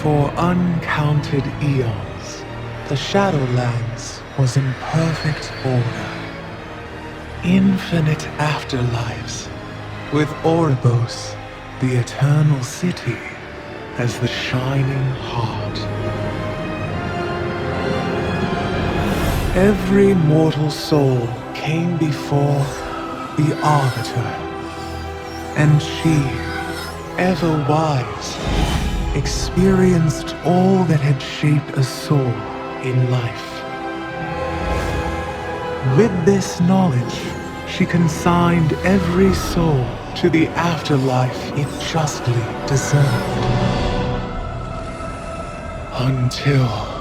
For uncounted eons, the Shadowlands was in perfect order. Infinite afterlives, with Oribos, the eternal city, as the shining heart. Every mortal soul came before the Arbiter, and she, ever wise, experienced all that had shaped a soul in life. With this knowledge, she consigned every soul to the afterlife it justly deserved. Until...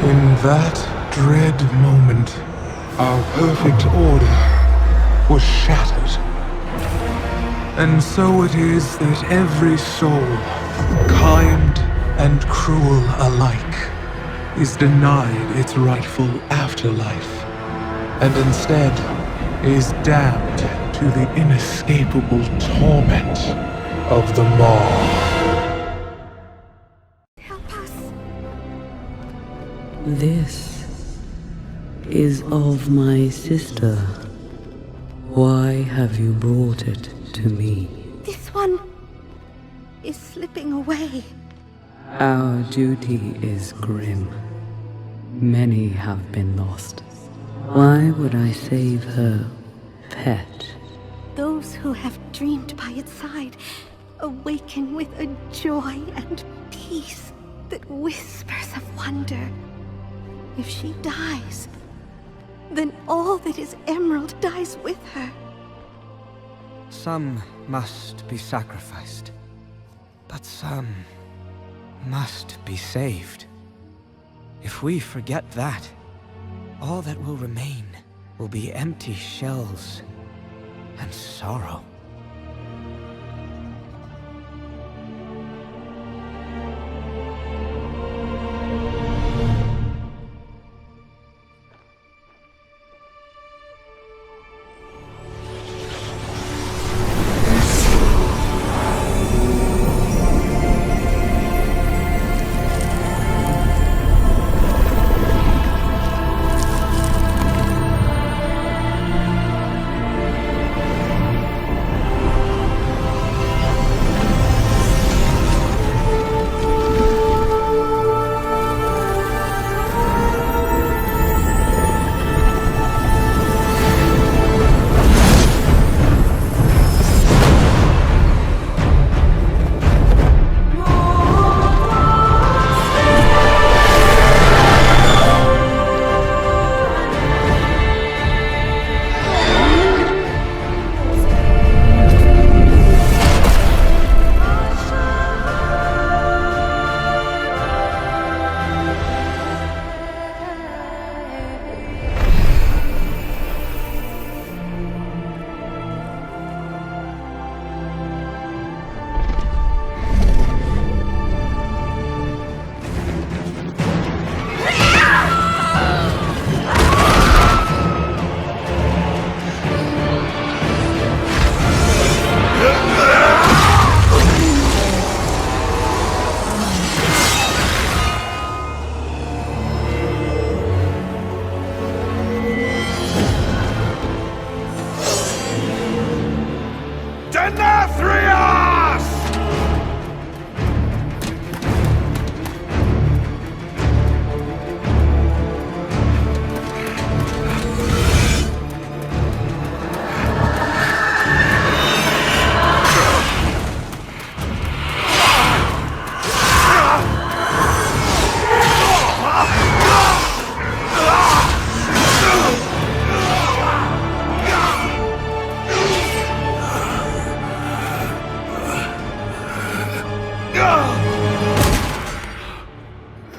in that dread moment, our perfect order was shattered. And so it is that every soul, kind and cruel alike, is denied its rightful afterlife, and instead is damned to the inescapable torment of the Maw. Help us. This is of my sister. Why have you brought it to me? This one is slipping away. Our duty is grim. Many have been lost. Why would I save her pet? Those who have dreamed by its side awaken with a joy and peace that whispers of wonder. If she dies, then all that is Emerald dies with her. Some must be sacrificed, but some must be saved. If we forget that, all that will remain will be empty shells and sorrow.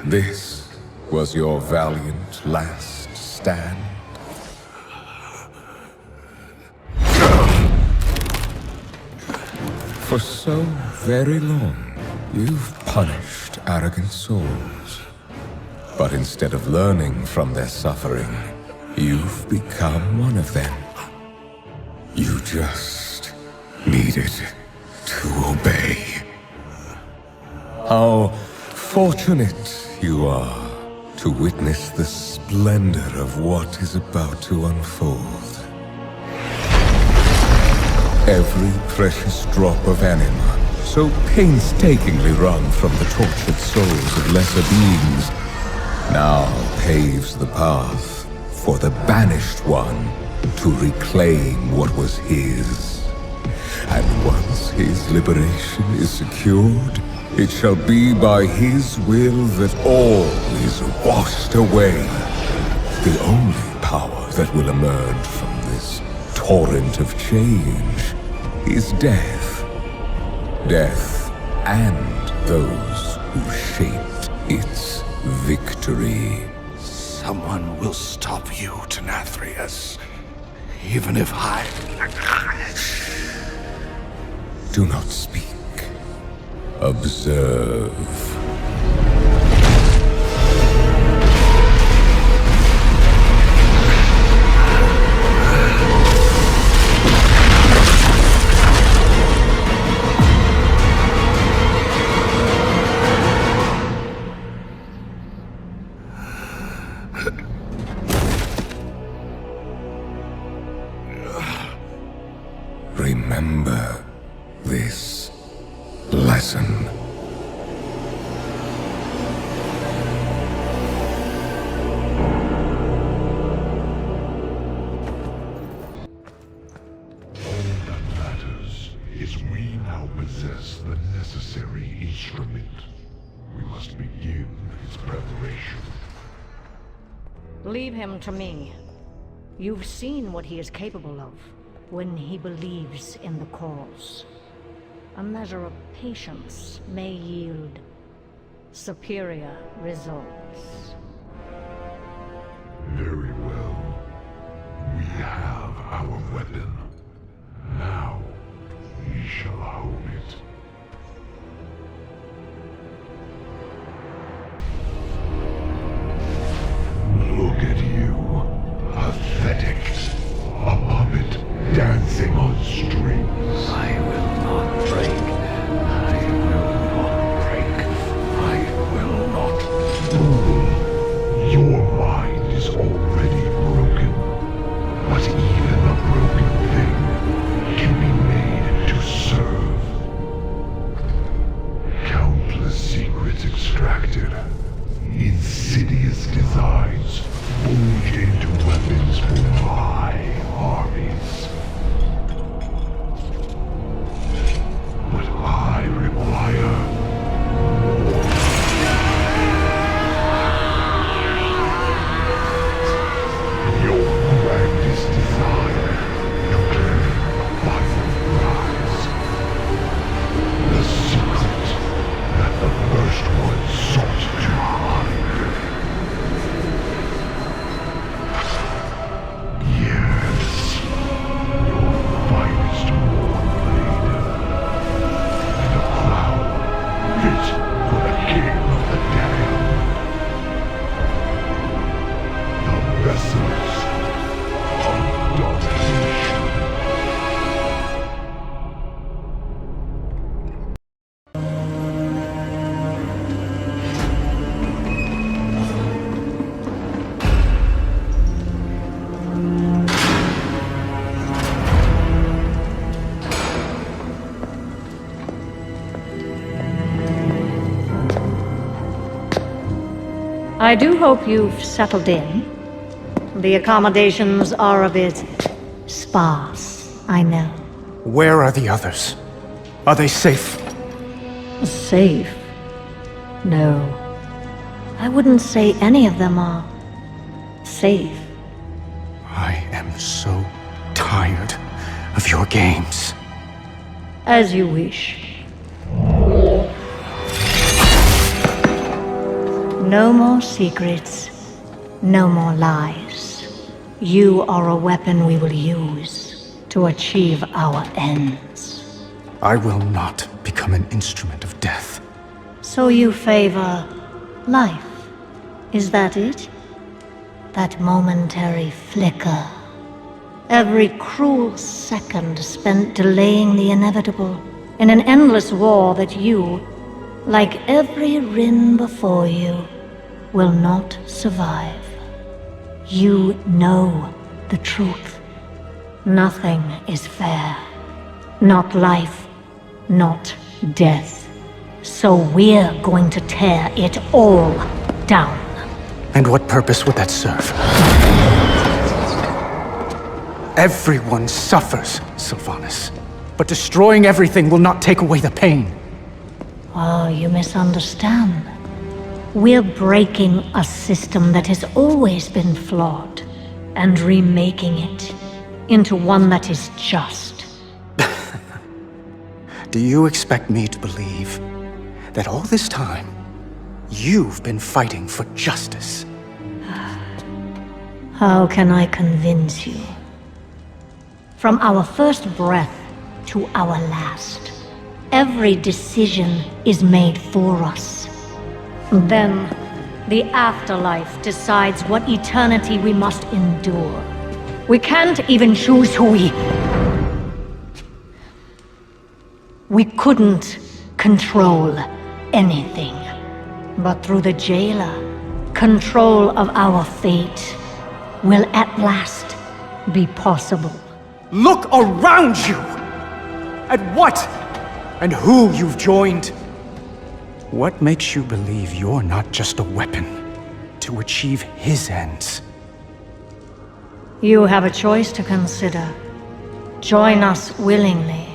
This was your valiant last stand. For so very long, you've punished arrogant souls. But instead of learning from their suffering, you've become one of them. You just needed to obey. How fortunate you are to witness the splendor of what is about to unfold. Every precious drop of anima, so painstakingly wrung from the tortured souls of lesser beings, now paves the path for the banished one to reclaim what was his. And once his liberation is secured, it shall be by his will that all is washed away. The only power that will emerge from this torrent of change is death. Death and those who shaped its victory. Someone will stop you, Tenathrius. Even if I... Do not speak. Observe. Remember this lesson. All that matters is we now possess the necessary instrument. We must begin its preparation. Leave him to me. You've seen what he is capable of when he believes in the cause. A measure of patience may yield superior results. Very well. We have our weapon. Now, we shall hold it. Look at you. Pathetic. A puppet dancing on strings. I will not break. I will not break. I will not. Fool. Your mind is already broken. But even a broken thing can be made to serve. Countless secrets extracted. Insidious designs forged into weapons for my armies. But I require more. Your grandest desire to claim a final prize. The secret that the first one sought to hide. Yes, your finest war blade. And a crown fit for the king of the damned. The vessels of domination. I do hope you've settled in. The accommodations are a bit sparse, I know. Where are the others? Are they safe? Safe? No. I wouldn't say any of them are safe. I am so tired of your games. As you wish. No more secrets. No more lies. You are a weapon we will use to achieve our ends. I will not become an instrument of death. So you favor life? Is that it? That momentary flicker. Every cruel second spent delaying the inevitable in an endless war that you, like every Rin before you, will not survive. You know the truth. Nothing is fair. Not life, not death. So we're going to tear it all down. And what purpose would that serve? Everyone suffers, Sylvanas. But destroying everything will not take away the pain. Oh, you misunderstand. We're breaking a system that has always been flawed, and remaking it into one that is just. Do you expect me to believe that all this time, you've been fighting for justice? How can I convince you? From our first breath to our last, every decision is made for us. Then, the afterlife decides what eternity we must endure. We can't even choose who we couldn't control anything. But through the jailer, control of our fate will at last be possible. Look around you! At what and who you've joined. What makes you believe you're not just a weapon to achieve his ends? You have a choice to consider. Join us willingly,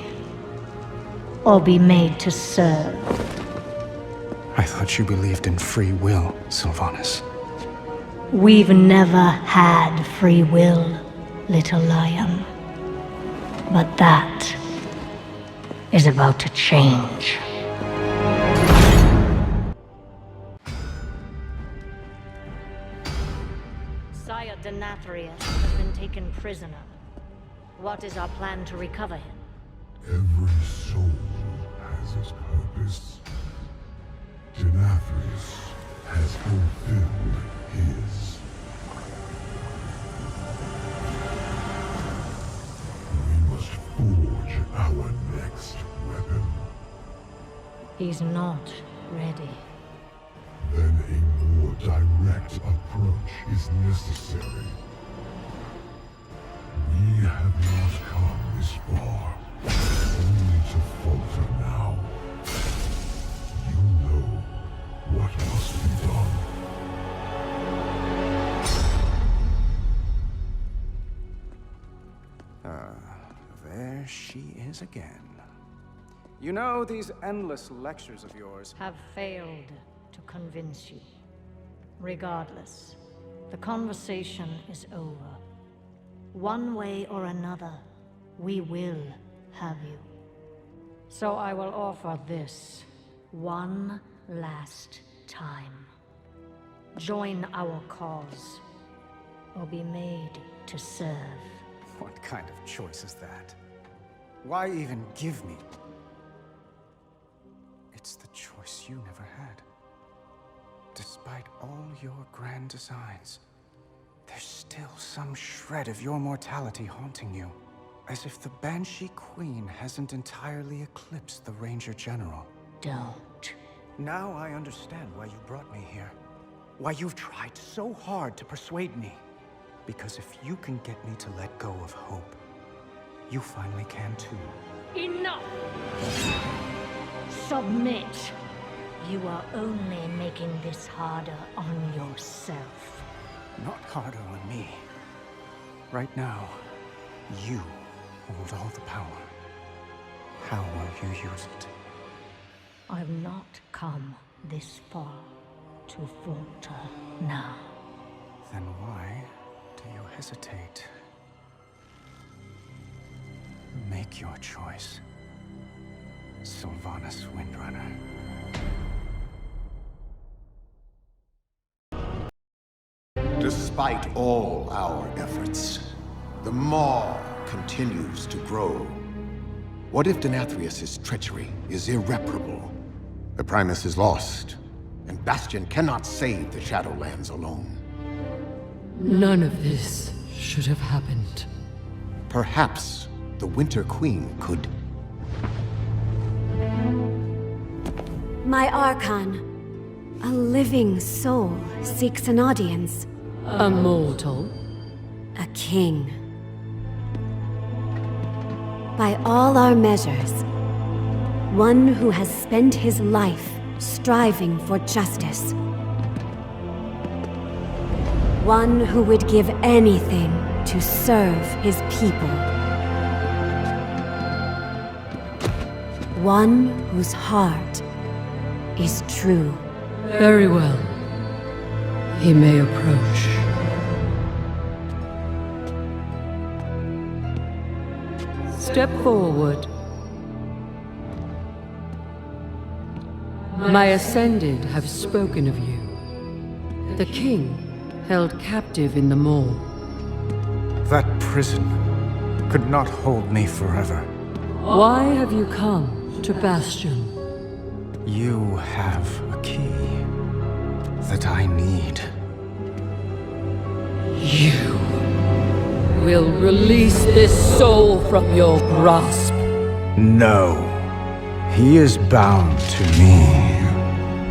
or be made to serve. I thought you believed in free will, Sylvanas. We've never had free will, little lion. But that is about to change. Sire Denathrius has been taken prisoner. What is our plan to recover him? Every soul has its purpose. Denathrius has fulfilled his. We must forge our next weapon. He's not ready. Then a more direct approach is necessary. We have not come this far, only to falter now. You know what must be done. There she is again. You know, these endless lectures of yours Have failed to convince you. Regardless, the conversation is over. One way or another, we will have you. So I will offer this one last time. Join our cause, or be made to serve. What kind of choice is that? Why even give me? It's the choice you never had. Despite all your grand designs, there's still some shred of your mortality haunting you. As if the Banshee Queen hasn't entirely eclipsed the Ranger General. Don't. Now I understand why you brought me here. Why you've tried so hard to persuade me. Because if you can get me to let go of hope, you finally can too. Enough! Submit! You are only making this harder on yourself. Not harder on me. Right now, you hold all the power. How will you use it? I've not come this far to falter now. Then why do you hesitate? Make your choice, Sylvanas Windrunner. Despite all our efforts, the Maw continues to grow. What if Denathrius' treachery is irreparable? The Primus is lost, and Bastion cannot save the Shadowlands alone. None of this should have happened. Perhaps the Winter Queen could... My Archon. A living soul seeks an audience. A mortal? A king. By all our measures, one who has spent his life striving for justice. One who would give anything to serve his people. One whose heart is true. Very well. He may approach. Step forward. My Ascended have spoken of you. The king, held captive in the Maw. That prison could not hold me forever. Why have you come to Bastion? You have a key that I need. You will release this soul from your grasp. No. He is bound to me.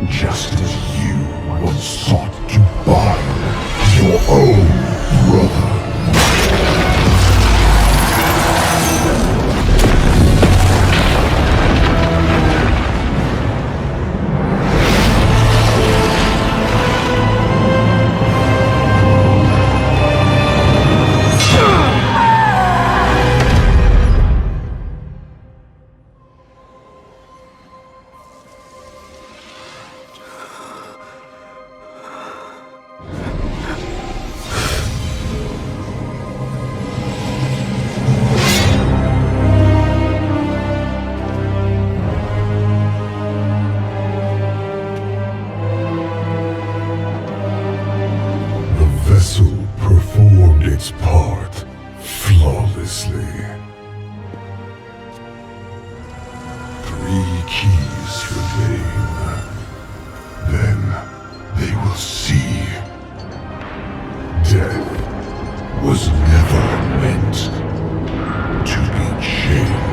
Just as you once sought to bind your own brother. Its part flawlessly. 3 keys remain. Then they will see. Death was never meant to be chained.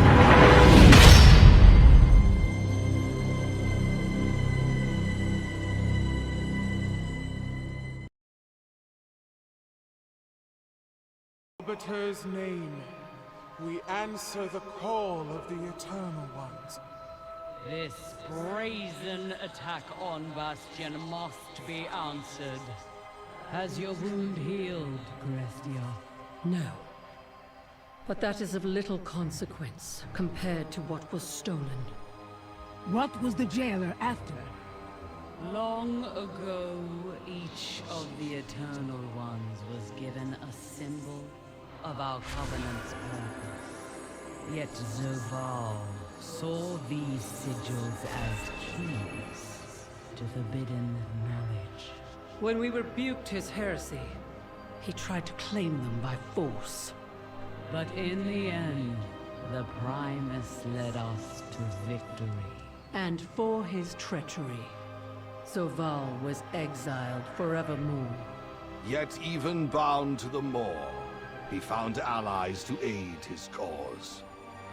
Arbiter's name, we answer the call of the Eternal Ones. This brazen attack on Bastion must be answered. Has your wound healed, Grestia? No. But that is of little consequence compared to what was stolen. What was the jailer after? Long ago, each of the Eternal Ones was given a symbol of our Covenant's purpose. Yet Zoval saw these sigils as keys to forbidden knowledge. When we rebuked his heresy, he tried to claim them by force. But in the end, the Primus led us to victory. And for his treachery, Zoval was exiled forevermore. Yet even bound to the Maw, he found allies to aid his cause.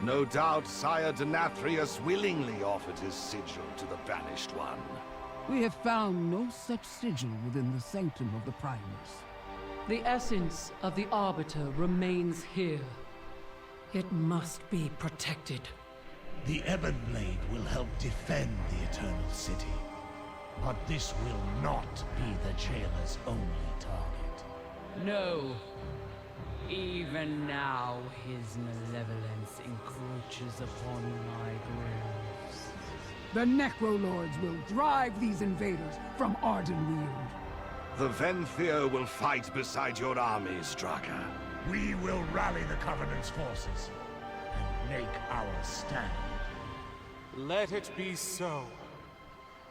No doubt Sire Denathrius willingly offered his sigil to the Banished One. We have found no such sigil within the sanctum of the Primus. The essence of the Arbiter remains here. It must be protected. The Ebon Blade will help defend the Eternal City. But this will not be the Jailer's only target. No. Even now, his malevolence encroaches upon my groves. The Necrolords will drive these invaders from Ardenweald. The Venthyr will fight beside your armies, Draka. We will rally the Covenant's forces and make our stand. Let it be so.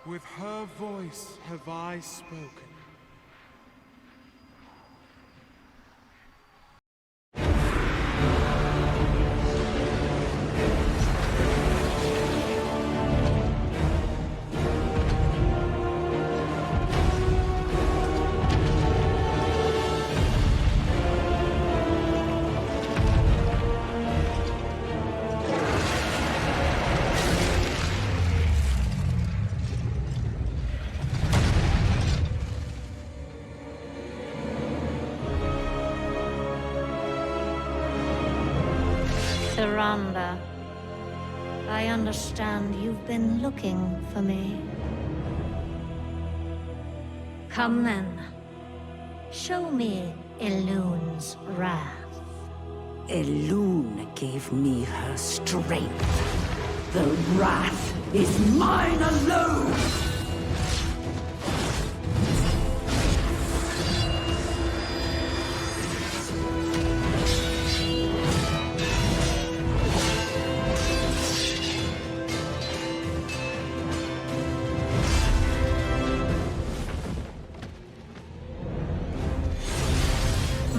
With her voice have I spoken. Tyrande, I understand you've been looking for me. Come then. Show me Elune's wrath. Elune gave me her strength. The wrath is mine alone!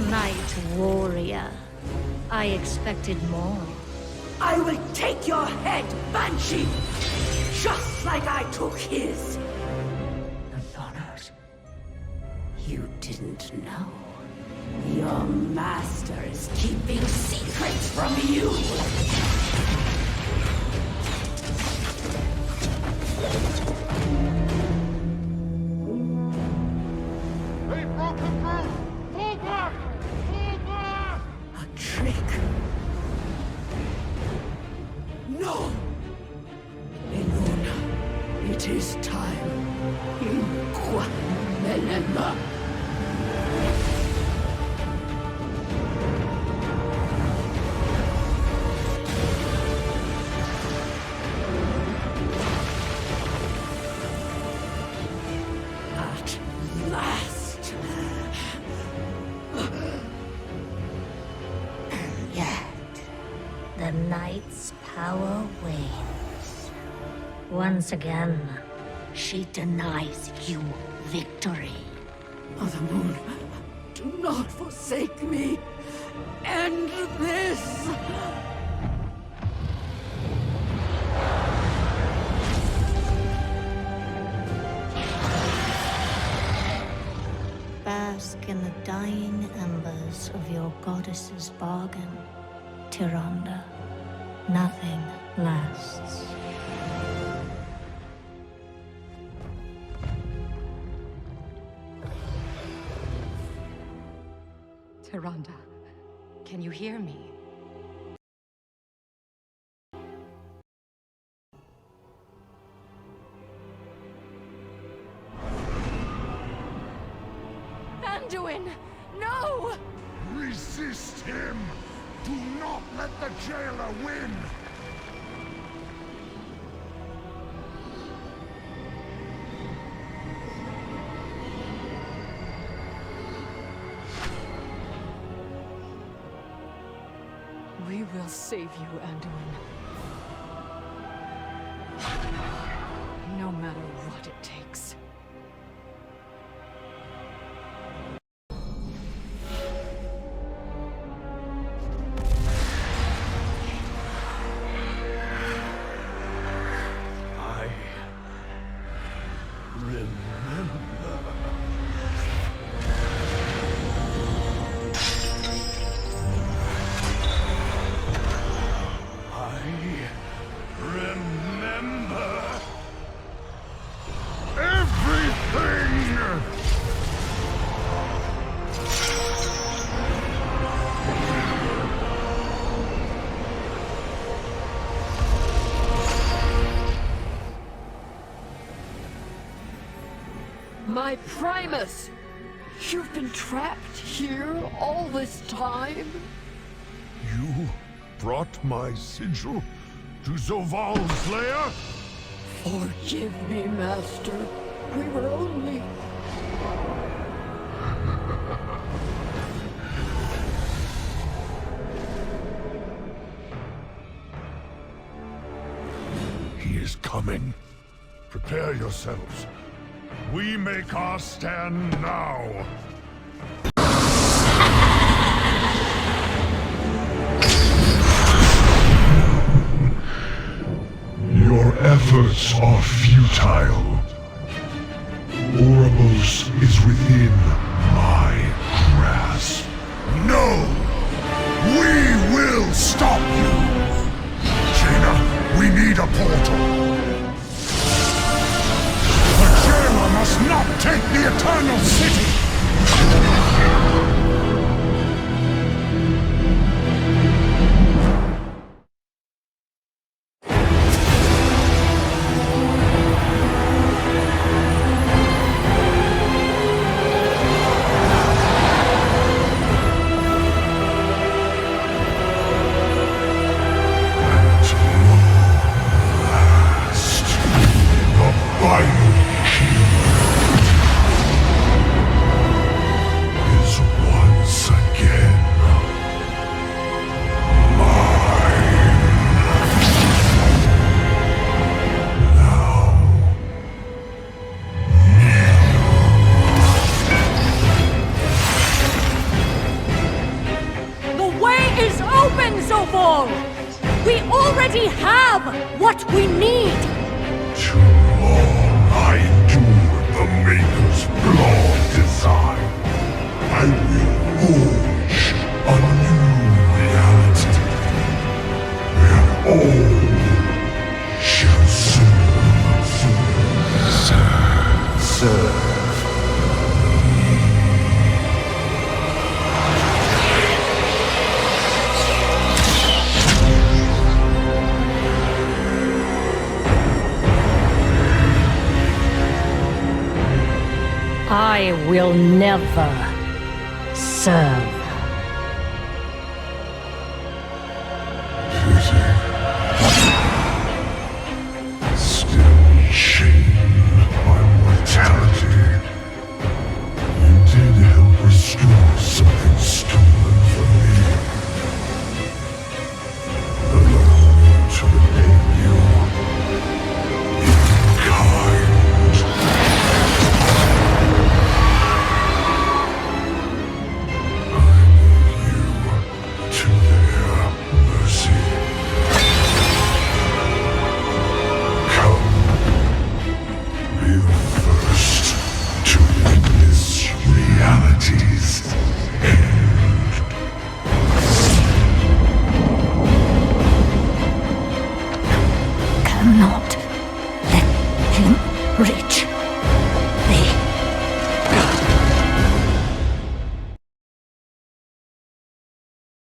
Night warrior. I expected more. I will take your head, Banshee! Just like I took his! You didn't know. Your master is keeping secrets from you! They broke the through! Fall back! Fall back! A trick. No! Eluna, it is time. Inqua Melemba. At last. And yet, the night's power wanes. Once again, she denies you victory. Mother Moon, do not forsake me. End this. Bask in the dying embers of your goddess's bargain, Tyrande. Nothing lasts. Tyrande, can you hear me? Anduin! No! Resist him! Do not let the jailer win! We will save you, Anduin. No matter what it takes. I remember. Remember everything! My Primus! You've been trapped here all this time? You brought my sigil to Zoval's lair? Forgive me, Master. We were only... He is coming. Prepare yourselves. We make our stand now. Your efforts are futile. Oribos is within my grasp. No! We will stop you! Jaina, we need a portal. The jailer must not take the Eternal City! I will never serve